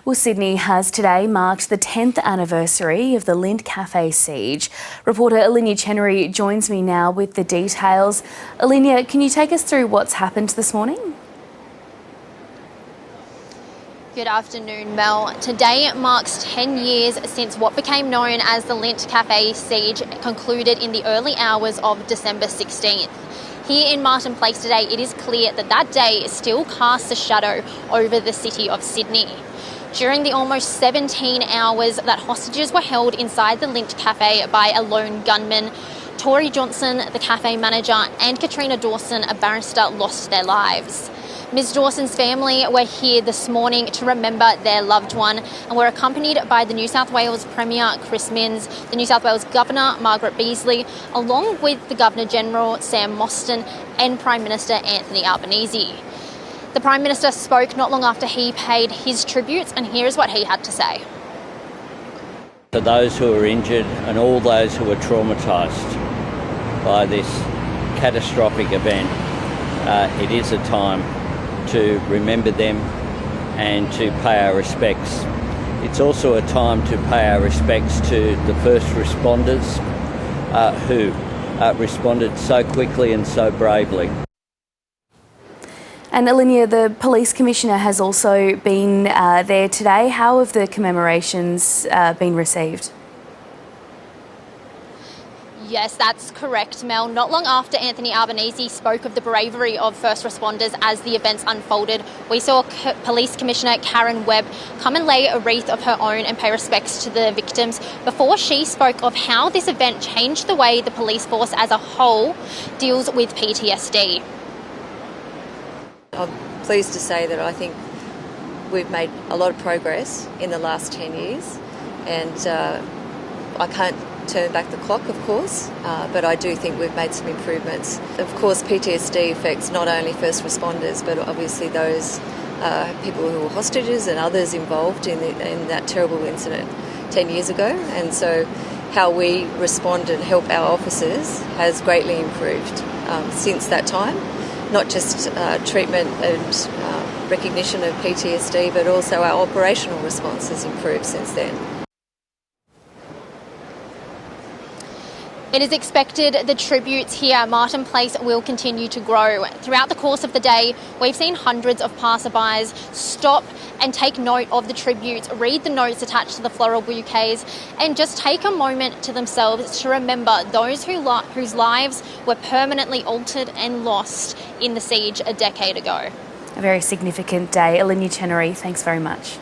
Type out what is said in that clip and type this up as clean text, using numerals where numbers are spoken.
Well, Sydney has today marked the 10th anniversary of the Lindt Café siege. Reporter Elinya Chenery joins me now with the details. Elinya, can you take us through what's happened this morning? Good afternoon, Mel. Today marks 10 years since what became known as the Lindt Café siege concluded in the early hours of December 16th. Here in Martin Place today, it is clear that that day still casts a shadow over the city of Sydney. During the almost 17 hours that hostages were held inside the Lindt Café by a lone gunman, Tori Johnson, the cafe manager, and Katrina Dawson, a barrister, lost their lives. Ms Dawson's family were here this morning to remember their loved one and were accompanied by the New South Wales Premier Chris Minns, the New South Wales Governor Margaret Beazley, along with the Governor-General Sam Mostyn and Prime Minister Anthony Albanese. The Prime Minister spoke not long after he paid his tributes, and here is what he had to say. For those who are injured and all those who are traumatised by this catastrophic event, it is a time to remember them and to pay our respects. It's also a time to pay our respects to the first responders who responded so quickly and so bravely. And Elinya, the Police Commissioner has also been there today. How have the commemorations been received? Yes, that's correct, Mel. Not long after Anthony Albanese spoke of the bravery of first responders as the events unfolded, we saw Police Commissioner Karen Webb come and lay a wreath of her own and pay respects to the victims before she spoke of how this event changed the way the police force as a whole deals with PTSD. I'm pleased to say that I think we've made a lot of progress in the last 10 years, and I can't turn back the clock, of course, but I do think we've made some improvements. Of course, PTSD affects not only first responders, but obviously those people who were hostages and others involved in that terrible incident 10 years ago. And so how we respond and help our officers has greatly improved since that time. Not just treatment and recognition of PTSD, but also our operational response has improved since then. It is expected the tributes here at Martin Place will continue to grow. Throughout the course of the day, we've seen hundreds of passerbys stop and take note of the tributes, read the notes attached to the floral bouquets, and just take a moment to themselves to remember those whose lives were permanently altered and lost in the siege a decade ago. A very significant day. Elinya Chenery, thanks very much.